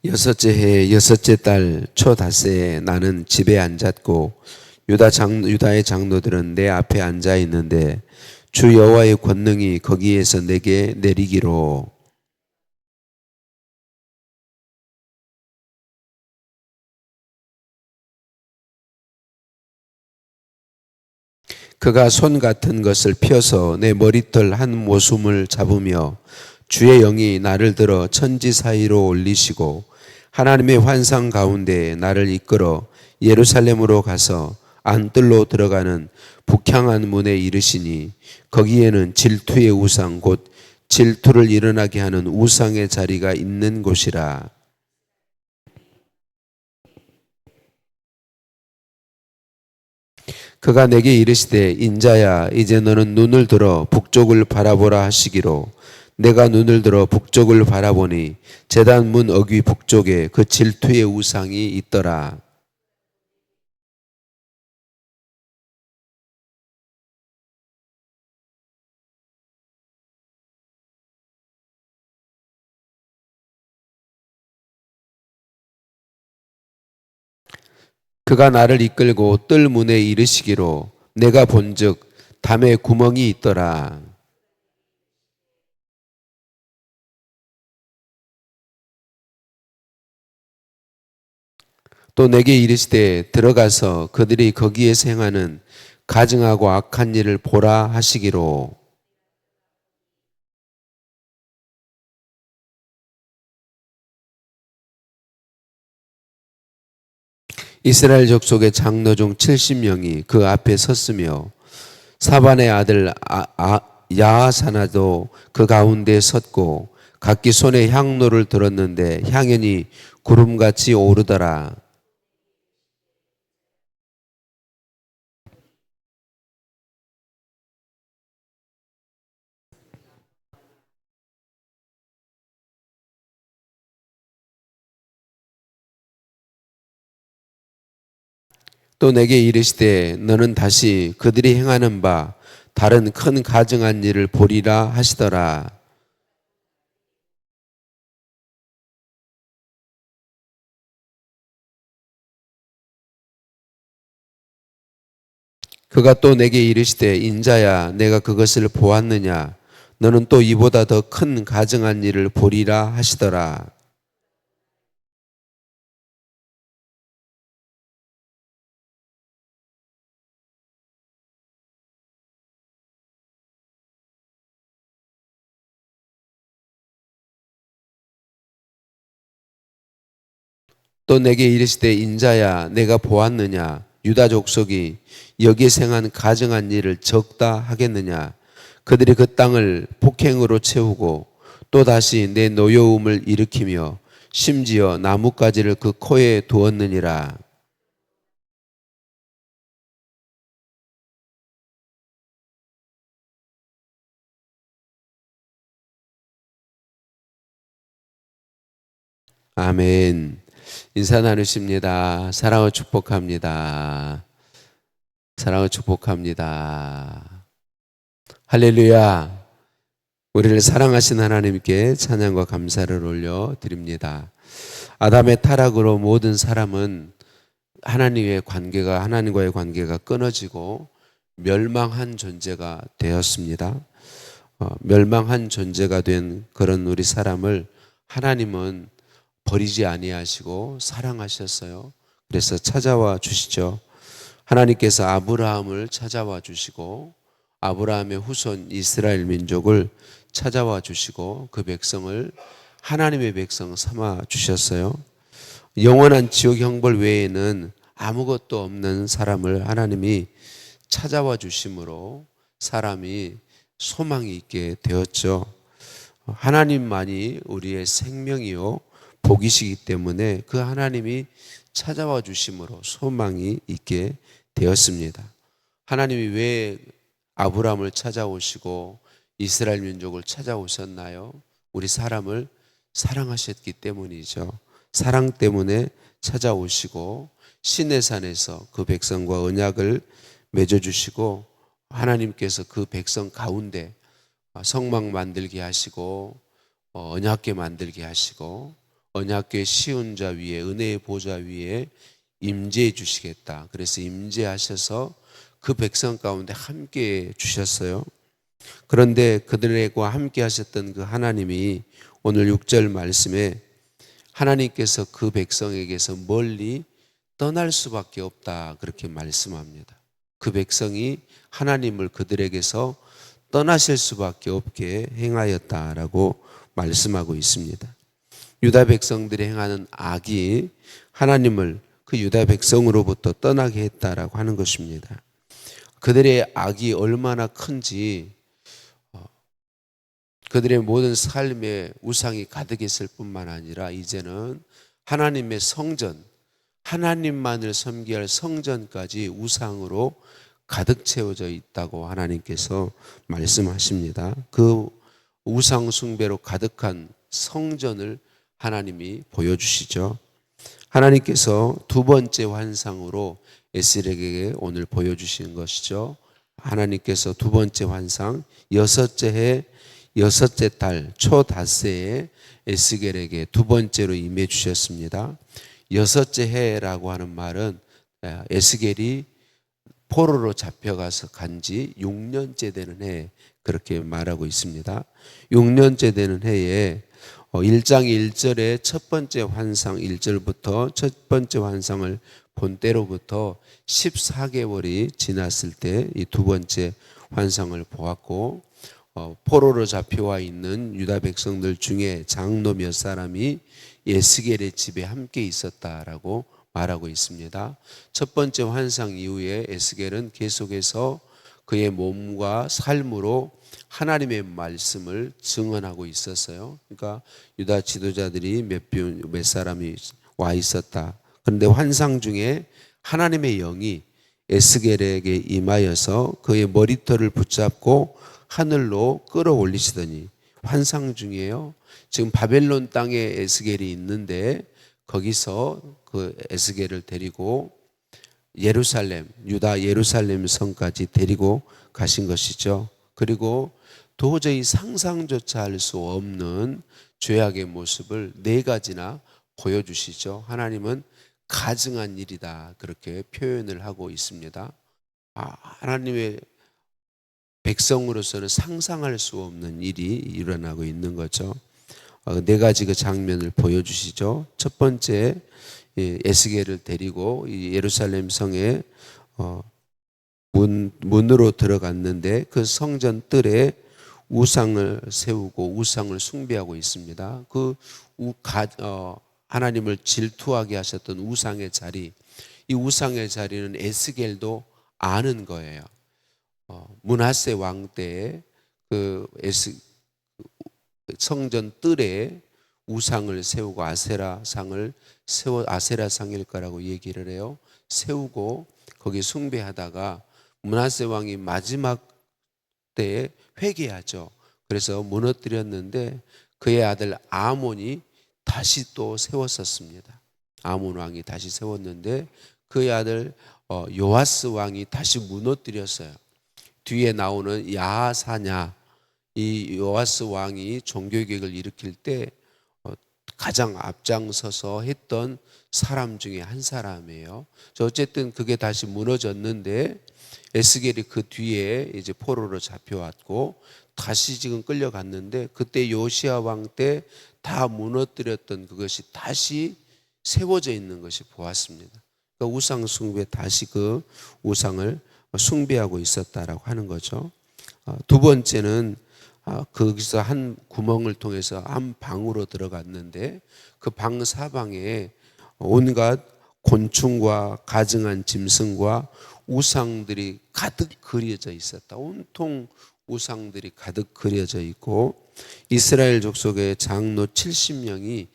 여섯째 해 여섯째 달 초닷새에 나는 집에 앉았고 유다의 장로들은 내 앞에 앉아 있는데 주 여호와의 권능이 거기에서 내게 내리기로 그가 손 같은 것을 펴서 내 머리털 한 모숨을 잡으며 주의 영이 나를 들어 천지 사이로 올리시고 하나님의 환상 가운데 나를 이끌어 예루살렘으로 가서 안뜰로 들어가는 북향한 문에 이르시니 거기에는 질투의 우상 곧 질투를 일어나게 하는 우상의 자리가 있는 곳이라. 그가 내게 이르시되 인자야 이제 너는 눈을 들어 북쪽을 바라보라 하시기로 내가 눈을 들어 북쪽을 바라보니 제단 문 어귀 북쪽에 그 질투의 우상이 있더라. 그가 나를 이끌고 뜰 문에 이르시기로 내가 본즉 담에 구멍이 있더라. 또 내게 이르시되 들어가서 그들이 거기에서 행하는 가증하고 악한 일을 보라 하시기로 이스라엘 족속의 장로 중 70명이 그 앞에 섰으며 사반의 아들 야하사나도 그 가운데 섰고 각기 손에 향로를 들었는데 향연이 구름같이 오르더라. 또 내게 이르시되 너는 다시 그들이 행하는 바 다른 큰 가증한 일을 보리라 하시더라. 그가 또 내게 이르시되 인자야 내가 그것을 보았느냐 너는 또 이보다 더 큰 가증한 일을 보리라 하시더라. 또 내게 이르시되 인자야 내가 보았느냐 유다 족속이 여기에 생한 가증한 일을 적다 하겠느냐 그들이 그 땅을 폭행으로 채우고 또 다시 내 노여움을 일으키며 심지어 나뭇가지를 그 코에 두었느니라. 아멘. 인사 나누십니다. 사랑을 축복합니다. 사랑을 축복합니다. 할렐루야. 우리를 사랑하신 하나님께 찬양과 감사를 올려 드립니다. 아담의 타락으로 모든 사람은 하나님과의 관계가 끊어지고 멸망한 존재가 되었습니다. 멸망한 존재가 된 그런 우리 사람을 하나님은 버리지 아니하시고 사랑하셨어요. 그래서 찾아와 주시죠. 하나님께서 아브라함을 찾아와 주시고 아브라함의 후손 이스라엘 민족을 찾아와 주시고 그 백성을 하나님의 백성 삼아 주셨어요. 영원한 지옥 형벌 외에는 아무것도 없는 사람을 하나님이 찾아와 주심으로 사람이 소망이 있게 되었죠. 하나님만이 우리의 생명이요 복이시기 때문에 그 하나님이 찾아와 주심으로 소망이 있게 되었습니다. 하나님이 왜 아브라함을 찾아오시고 이스라엘 민족을 찾아오셨나요? 우리 사람을 사랑하셨기 때문이죠. 사랑 때문에 찾아오시고 시내산에서 그 백성과 언약을 맺어주시고 하나님께서 그 백성 가운데 성막 만들게 하시고 언약궤 만들게 하시고 언약궤 시온자 위에 은혜의 보좌 위에 임재해 주시겠다. 그래서 임재하셔서 그 백성 가운데 함께 주셨어요. 그런데 그들과 함께 하셨던 그 하나님이 오늘 6절 말씀에 하나님께서 그 백성에게서 멀리 떠날 수밖에 없다 그렇게 말씀합니다. 그 백성이 하나님을 그들에게서 떠나실 수밖에 없게 행하였다라고 말씀하고 있습니다. 유다 백성들이 행하는 악이 하나님을 그 유다 백성으로부터 떠나게 했다라고 하는 것입니다. 그들의 악이 얼마나 큰지 그들의 모든 삶에 우상이 가득했을 뿐만 아니라 이제는 하나님의 성전, 하나님만을 섬기게 할 성전까지 우상으로 가득 채워져 있다고 하나님께서 말씀하십니다. 그 우상 숭배로 가득한 성전을 하나님이 보여주시죠. 하나님께서 두 번째 환상으로 에스겔에게 오늘 보여주신 것이죠. 하나님께서 두 번째 환상, 여섯째 해 여섯째 달 초닷새에 에스겔에게 두 번째로 임해 주셨습니다. 여섯째 해라고 하는 말은 에스겔이 포로로 잡혀가서 간지 6년째 되는 해 그렇게 말하고 있습니다. 6년째 되는 해에 1장 1절의 첫 번째 환상 1절부터 첫 번째 환상을 본 때로부터 14개월이 지났을 때 이 두 번째 환상을 보았고 포로로 잡혀와 있는 유다 백성들 중에 장로 몇 사람이 에스겔의 집에 함께 있었다라고 말하고 있습니다. 첫 번째 환상 이후에 에스겔은 계속해서 그의 몸과 삶으로 하나님의 말씀을 증언하고 있었어요. 그러니까 유다 지도자들이 몇 사람이 와 있었다. 그런데 환상 중에 하나님의 영이 에스겔에게 임하여서 그의 머리털을 붙잡고 하늘로 끌어올리시더니 환상 중이에요. 지금 바벨론 땅에 에스겔이 있는데 거기서 그 에스겔을 데리고 예루살렘, 유다 예루살렘 성까지 데리고 가신 것이죠. 그리고 도저히 상상조차 할 수 없는 죄악의 모습을 네 가지나 보여주시죠. 하나님은 가증한 일이다 그렇게 표현을 하고 있습니다. 하나님의 백성으로서는 상상할 수 없는 일이 일어나고 있는 거죠. 네 가지 그 장면을 보여주시죠. 첫 번째 에스겔을 데리고 예루살렘 성에 문으로 들어갔는데 그 성전 뜰에 우상을 세우고 우상을 숭배하고 있습니다. 그 하나님을 질투하게 하셨던 우상의 자리, 이 우상의 자리는 에스겔도 아는 거예요. 므낫세 왕 때에 그 성전 뜰에 우상을 세우고 아세라상을 세워 아세라상일 거라고 얘기를 해요. 세우고 거기 숭배하다가 므낫세 왕이 마지막 때에 회개하죠. 그래서 무너뜨렸는데 그의 아들 아몬이 다시 또 세웠었습니다. 아몬 왕이 다시 세웠는데 그의 아들 요아스 왕이 다시 무너뜨렸어요. 뒤에 나오는 야하사냐, 이 요아스 왕이 종교개혁을 일으킬 때 가장 앞장서서 했던 사람 중에 한 사람이에요. 어쨌든 그게 다시 무너졌는데 에스겔이 그 뒤에 이제 포로로 잡혀왔고 다시 지금 끌려갔는데 그때 요시야 왕 때 다 무너뜨렸던 그것이 다시 세워져 있는 것이 보았습니다. 그러니까 우상 숭배 다시 그 우상을 숭배하고 있었다라고 하는 거죠. 두 번째는 거기서 한 구멍을 통해서 한 방으로 들어갔는데 그 방 사방에 온갖 곤충과 가증한 짐승과 우상들이 가득 그려져 있었다. 온통 우상들이 가득 그려져 있고 이스라엘 족속의 장로 70명이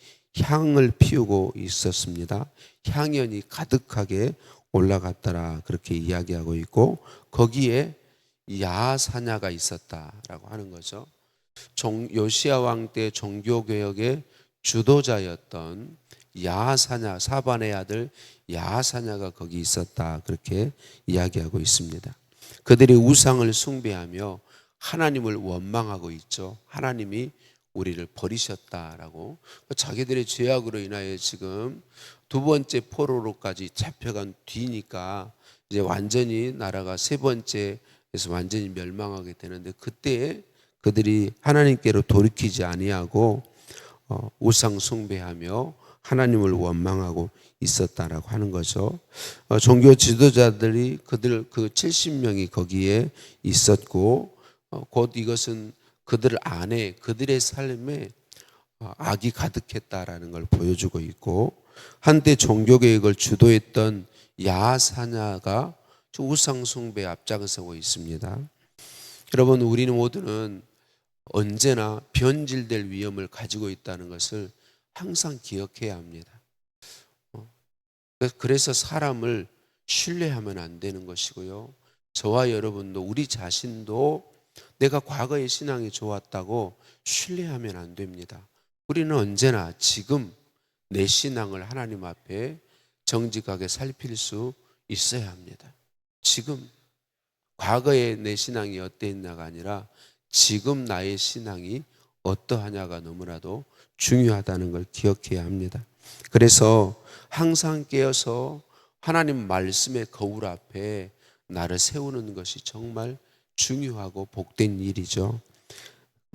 향을 피우고 있었습니다. 향연이 가득하게 올라갔더라 그렇게 이야기하고 있고 거기에 야사냐가 있었다라고 하는 거죠. 요시야 왕 때 종교개혁의 주도자였던 야사냐 사반의 아들 야사냐가 거기 있었다 그렇게 이야기하고 있습니다. 그들이 우상을 숭배하며 하나님을 원망하고 있죠. 하나님이 우리를 버리셨다라고. 자기들의 죄악으로 인하여 지금 두 번째 포로로까지 잡혀간 뒤니까 이제 완전히 나라가 세 번째에서 완전히 멸망하게 되는데, 그때 그들이 하나님께로 돌이키지 아니하고 우상 숭배하며 하나님을 원망하고 있었다라고 하는 거죠. 종교 지도자들이 그들 그 70명이 거기에 있었고, 곧 이것은 그들 안에 그들의 삶에 악이 가득했다라는 걸 보여주고 있고, 한때 종교 개혁을 주도했던 야사냐가 우상 숭배에 앞장서고 있습니다. 여러분, 우리는 모두는 언제나 변질될 위험을 가지고 있다는 것을 항상 기억해야 합니다. 그래서 사람을 신뢰하면 안 되는 것이고요. 저와 여러분도, 우리 자신도 내가 과거의 신앙이 좋았다고 신뢰하면 안 됩니다. 우리는 언제나 지금 내 신앙을 하나님 앞에 정직하게 살필 수 있어야 합니다. 지금 과거의 내 신앙이 어땠나가 아니라 지금 나의 신앙이 어떠하냐가 너무나도 중요하다는 걸 기억해야 합니다. 그래서 항상 깨어서 하나님 말씀의 거울 앞에 나를 세우는 것이 정말 중요하고 복된 일이죠.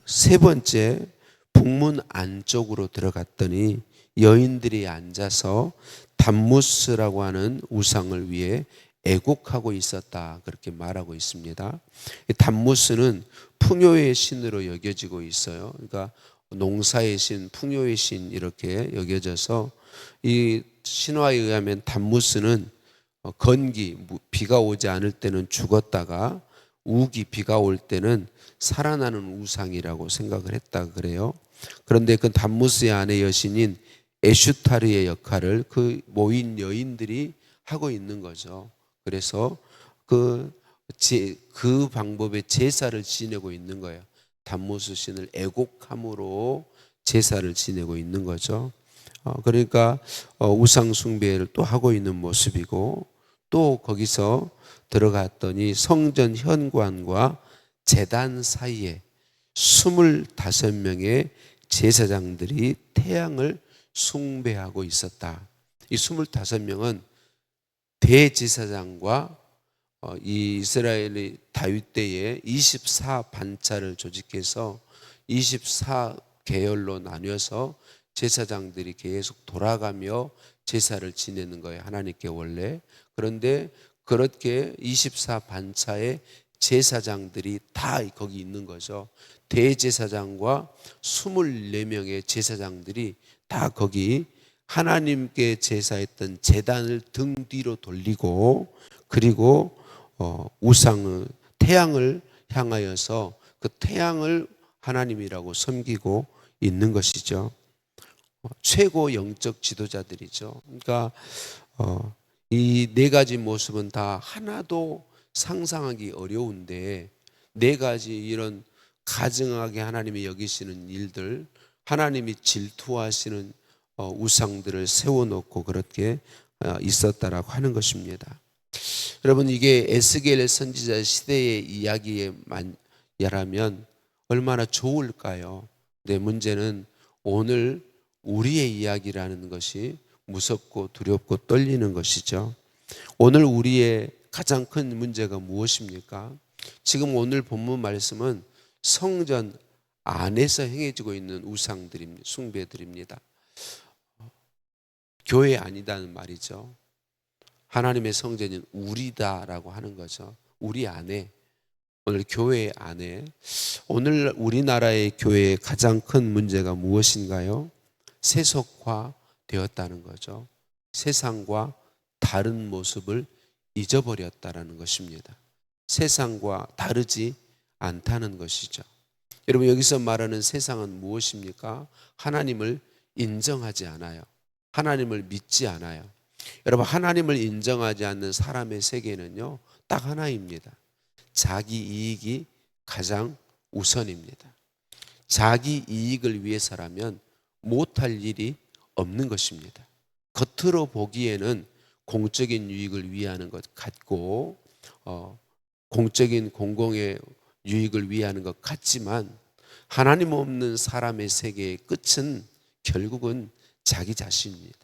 세 번째, 북문 안쪽으로 들어갔더니 여인들이 앉아서 담무스라고 하는 우상을 위해 애곡하고 있었다, 그렇게 말하고 있습니다. 담무스는 풍요의 신으로 여겨지고 있어요. 그러니까 농사의 신, 풍요의 신 이렇게 여겨져서, 이 신화에 의하면 담무스는 건기, 비가 오지 않을 때는 죽었다가 우기, 비가 올 때는 살아나는 우상이라고 생각을 했다 그래요. 그런데 그 담무스의 아내 여신인 에슈타르의 역할을 그 모인 여인들이 하고 있는 거죠. 그래서 그 방법의 제사를 지내고 있는 거예요. 담무스 신을 애곡함으로 제사를 지내고 있는 거죠. 그러니까 우상 숭배를 또 하고 있는 모습이고, 또 거기서 들어갔더니 성전 현관과 제단 사이에 25명의 제사장들이 태양을 숭배하고 있었다. 이 25명은 대제사장과 이 이스라엘의 다윗 때에 24반차를 조직해서 24계열로 나뉘어서 제사장들이 계속 돌아가며 제사를 지내는 거예요, 하나님께 원래. 그런데 그렇게 24반차의 제사장들이 다 거기 있는 거죠. 대제사장과 24명의 제사장들이 다 거기 하나님께 제사했던 제단을 등 뒤로 돌리고, 그리고 태양을 향하여서 그 태양을 하나님이라고 섬기고 있는 것이죠. 최고 영적 지도자들이죠. 그러니까 이 네 가지 모습은 다 하나도 상상하기 어려운데, 네 가지 이런 가증하게 하나님이 여기시는 일들, 하나님이 질투하시는 우상들을 세워놓고 그렇게 있었다라고 하는 것입니다. 여러분, 이게 에스겔 선지자 시대의 이야기라면 얼마나 좋을까요? 근데 문제는 오늘 우리의 이야기라는 것이 무섭고 두렵고 떨리는 것이죠. 오늘 우리의 가장 큰 문제가 무엇입니까? 지금 오늘 본문 말씀은 성전 안에서 행해지고 있는 우상들입니다. 숭배들입니다. 교회 아니다는 말이죠. 하나님의 성전은 우리다라고 하는 거죠. 우리 안에, 오늘 교회 안에. 오늘 우리나라의 교회의 가장 큰 문제가 무엇인가요? 세속화 되었다는 거죠. 세상과 다른 모습을 잊어버렸다라는 것입니다. 세상과 다르지 않다는 것이죠. 여러분, 여기서 말하는 세상은 무엇입니까? 하나님을 인정하지 않아요. 하나님을 믿지 않아요. 여러분, 하나님을 인정하지 않는 사람의 세계는요, 딱 하나입니다. 자기 이익이 가장 우선입니다. 자기 이익을 위해서라면 못할 일이 없는 것입니다. 겉으로 보기에는 공적인 유익을 위하는 것 같고, 공적인 공공의 유익을 위하는 것 같지만, 하나님 없는 사람의 세계의 끝은 결국은 자기 자신입니다.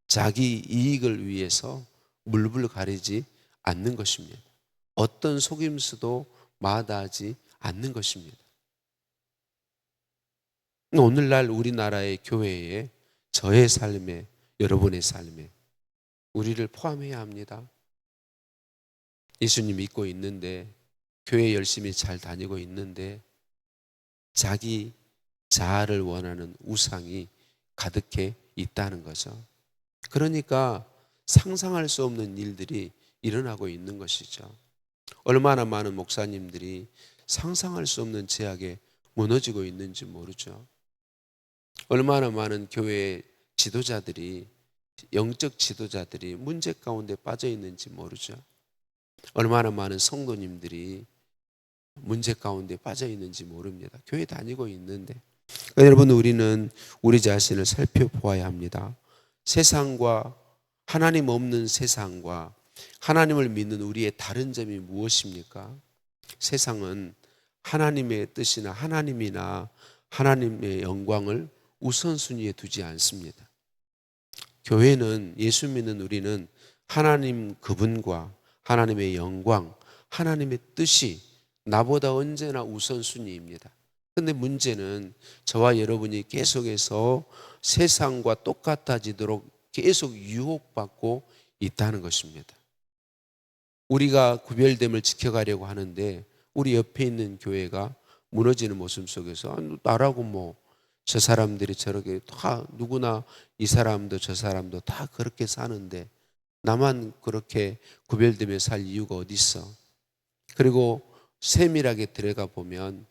자기 이익을 위해서 물불 가리지 않는 것입니다. 어떤 속임수도 마다하지 않는 것입니다. 오늘날 우리나라의 교회에, 저의 삶에, 여러분의 삶에 우리를 포함해야 합니다. 예수님 믿고 있는데, 교회 열심히 잘 다니고 있는데 자기 자아를 원하는 우상이 가득해 있다는 거죠. 그러니까 상상할 수 없는 일들이 일어나고 있는 것이죠. 얼마나 많은 목사님들이 상상할 수 없는 제약에 무너지고 있는지 모르죠. 얼마나 많은 교회 지도자들이, 영적 지도자들이 문제 가운데 빠져 있는지 모르죠. 얼마나 많은 성도님들이 문제 가운데 빠져 있는지 모릅니다. 교회 다니고 있는데. 여러분, 우리는 우리 자신을 살펴보아야 합니다. 세상과, 하나님 없는 세상과 하나님을 믿는 우리의 다른 점이 무엇입니까? 세상은 하나님의 뜻이나 하나님이나 하나님의 영광을 우선순위에 두지 않습니다. 교회는, 예수 믿는 우리는 하나님 그분과 하나님의 영광, 하나님의 뜻이 나보다 언제나 우선순위입니다. 그런데 문제는 저와 여러분이 계속해서 세상과 똑같아지도록 계속 유혹받고 있다는 것입니다. 우리가 구별됨을 지켜가려고 하는데 우리 옆에 있는 교회가 무너지는 모습 속에서 나라고 뭐 저 사람들이 저렇게 다, 누구나 이 사람도 저 사람도 다 그렇게 사는데 나만 그렇게 구별되며 살 이유가 어디 있어? 그리고 세밀하게 들어가 보면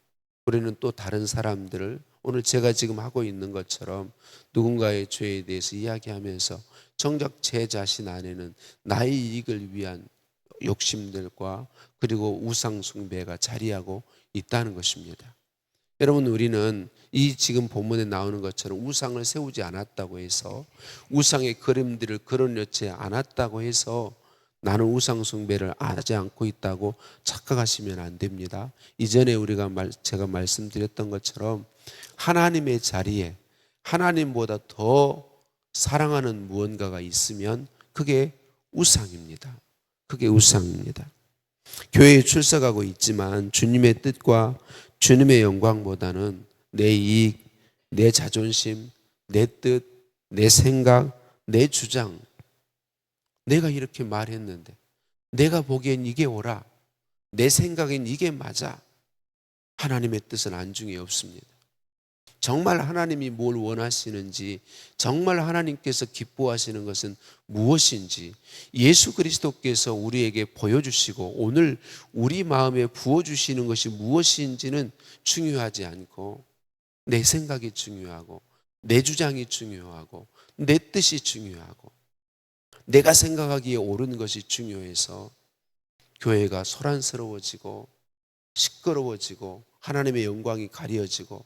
우리는 또 다른 사람들을, 오늘 제가 지금 하고 있는 것처럼 누군가의 죄에 대해서 이야기하면서 정작 제 자신 안에는 나의 이익을 위한 욕심들과 그리고 우상 숭배가 자리하고 있다는 것입니다. 여러분, 우리는 이 지금 본문에 나오는 것처럼 우상을 세우지 않았다고 해서, 우상의 그림들을 그려놓지 않았다고 해서 나는 우상 숭배를 하지 않고 있다고 착각하시면 안 됩니다. 이전에 제가 말씀드렸던 것처럼 하나님의 자리에 하나님보다 더 사랑하는 무언가가 있으면 그게 우상입니다. 그게 우상입니다. 교회에 출석하고 있지만 주님의 뜻과 주님의 영광보다는 내 이익, 내 자존심, 내 뜻, 내 생각, 내 주장, 내가 이렇게 말했는데, 내가 보기엔 이게 옳아, 내 생각엔 이게 맞아, 하나님의 뜻은 안중에 없습니다. 정말 하나님이 뭘 원하시는지, 정말 하나님께서 기뻐하시는 것은 무엇인지 예수 그리스도께서 우리에게 보여주시고 오늘 우리 마음에 부어주시는 것이 무엇인지는 중요하지 않고, 내 생각이 중요하고 내 주장이 중요하고 내 뜻이 중요하고 내가 생각하기에 옳은 것이 중요해서 교회가 소란스러워지고 시끄러워지고 하나님의 영광이 가려지고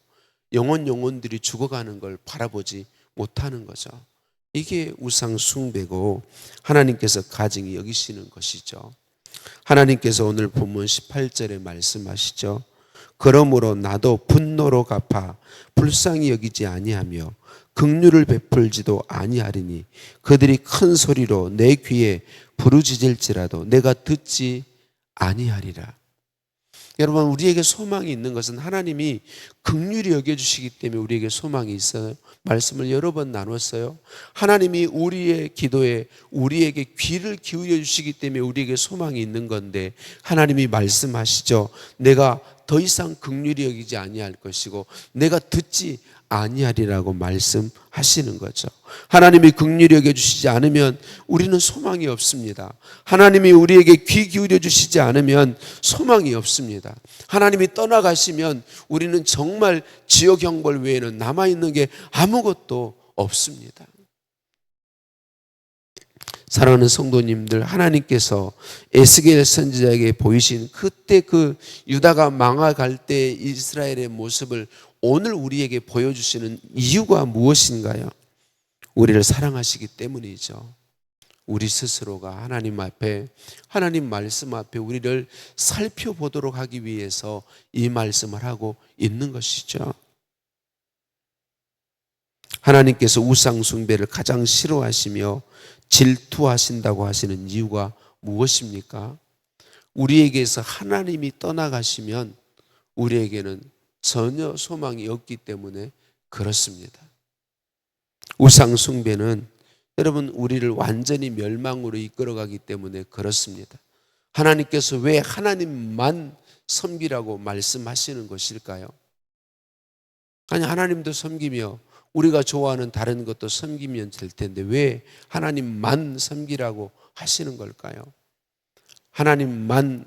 영혼들이 죽어가는 걸 바라보지 못하는 거죠. 이게 우상 숭배고 하나님께서 가증히 여기시는 것이죠. 하나님께서 오늘 본문 18절에 말씀하시죠. 그러므로 나도 분노로 갚아 불쌍히 여기지 아니하며 긍휼을 베풀지도 아니하리니 그들이 큰 소리로 내 귀에 부르짖을지라도 내가 듣지 아니하리라. 여러분, 우리에게 소망이 있는 것은 하나님이 긍휼히 여겨주시기 때문에 우리에게 소망이 있어요. 말씀을 여러 번 나눴어요. 하나님이 우리의 기도에 우리에게 귀를 기울여 주시기 때문에 우리에게 소망이 있는 건데, 하나님이 말씀하시죠. 내가 더 이상 긍휼히 여기지 아니할 것이고 내가 듣지 아니하리라고 말씀하시는 거죠. 하나님이 긍휼히 여겨주시지 않으면 우리는 소망이 없습니다. 하나님이 우리에게 귀 기울여 주시지 않으면 소망이 없습니다. 하나님이 떠나가시면 우리는 정말 지옥 형벌 외에는 남아있는 게 아무것도 없습니다. 사랑하는 성도님들, 하나님께서 에스겔 선지자에게 보이신 그때 그 유다가 망해갈 때 이스라엘의 모습을 오늘 우리에게 보여주시는 이유가 무엇인가요? 우리를 사랑하시기 때문이죠. 우리 스스로가 하나님 앞에, 하나님 말씀 앞에 우리를 살펴보도록 하기 위해서 이 말씀을 하고 있는 것이죠. 하나님께서 우상 숭배를 가장 싫어하시며 질투하신다고 하시는 이유가 무엇입니까? 우리에게서 하나님이 떠나가시면 우리에게는 전혀 소망이 없기 때문에 그렇습니다. 우상 숭배는 여러분 우리를 완전히 멸망으로 이끌어가기 때문에 그렇습니다. 하나님께서 왜 하나님만 섬기라고 말씀하시는 것일까요? 아니, 하나님도 섬기며 우리가 좋아하는 다른 것도 섬기면 될 텐데 왜 하나님만 섬기라고 하시는 걸까요? 하나님만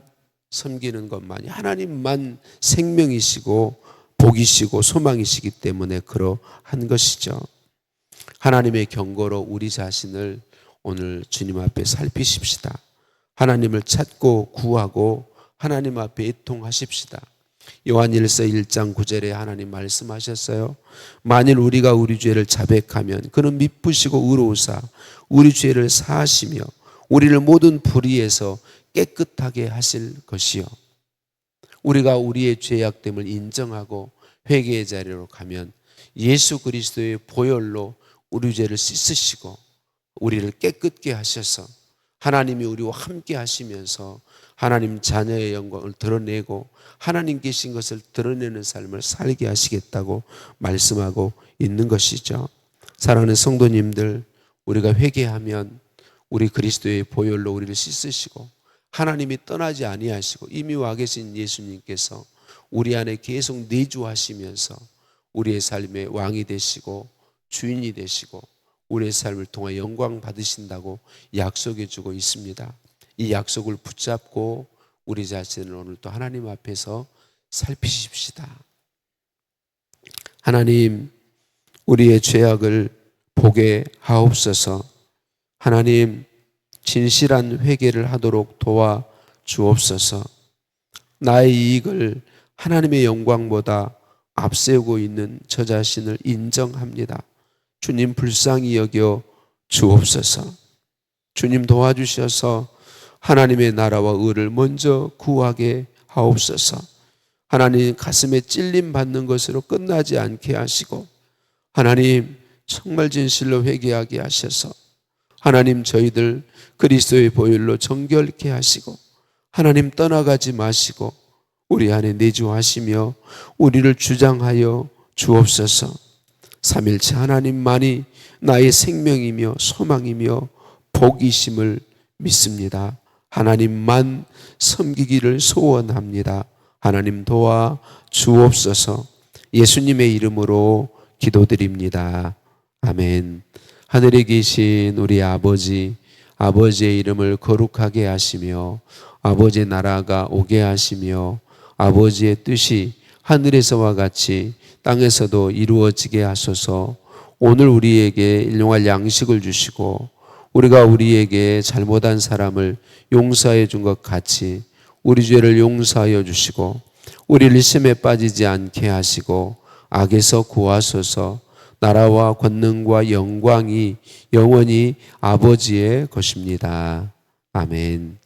섬기는 것만이, 하나님만 생명이시고 복이시고 소망이시기 때문에 그러한 것이죠. 하나님의 경고로 우리 자신을 오늘 주님 앞에 살피십시다. 하나님을 찾고 구하고 하나님 앞에 애통하십시다. 요한일서 1장 9절에 하나님 말씀하셨어요. 만일 우리가 우리 죄를 자백하면 그는 미쁘시고 의로우사 우리 죄를 사하시며 우리를 모든 불의에서 깨끗하게 하실 것이요. 우리가 우리의 죄악됨을 인정하고 회개의 자리로 가면 예수 그리스도의 보혈로 우리 죄를 씻으시고 우리를 깨끗게 하셔서 하나님이 우리와 함께 하시면서 하나님 자녀의 영광을 드러내고 하나님 계신 것을 드러내는 삶을 살게 하시겠다고 말씀하고 있는 것이죠. 사랑하는 성도님들, 우리가 회개하면 우리 그리스도의 보혈로 우리를 씻으시고 하나님이 떠나지 아니하시고 이미 와 계신 예수님께서 우리 안에 계속 내주하시면서 우리의 삶의 왕이 되시고 주인이 되시고 우리의 삶을 통해 영광 받으신다고 약속해 주고 있습니다. 이 약속을 붙잡고 우리 자신을 오늘 또 하나님 앞에서 살피십시다. 하나님, 우리의 죄악을 보게 하옵소서. 하나님, 진실한 회개를 하도록 도와 주옵소서. 나의 이익을 하나님의 영광보다 앞세우고 있는 저 자신을 인정합니다. 주님 불쌍히 여겨 주옵소서. 주님 도와주셔서 하나님의 나라와 의를 먼저 구하게 하옵소서. 하나님 가슴에 찔림 받는 것으로 끝나지 않게 하시고 하나님 정말 진실로 회개하게 하셔서 하나님 저희들 그리스도의 보혈로 정결케 하시고 하나님 떠나가지 마시고 우리 안에 내주하시며 우리를 주장하여 주옵소서. 삼일체 하나님만이 나의 생명이며 소망이며 복이심을 믿습니다. 하나님만 섬기기를 소원합니다. 하나님 도와 주옵소서. 예수님의 이름으로 기도드립니다. 아멘. 하늘에 계신 우리 아버지, 아버지의 이름을 거룩하게 하시며 아버지의 나라가 오게 하시며 아버지의 뜻이 하늘에서와 같이 땅에서도 이루어지게 하소서. 오늘 우리에게 일용할 양식을 주시고 우리가 우리에게 잘못한 사람을 용서해 준 것 같이 우리 죄를 용서하여 주시고 우리를 시험에 빠지지 않게 하시고 악에서 구하소서. 나라와 권능과 영광이 영원히 아버지의 것입니다. 아멘.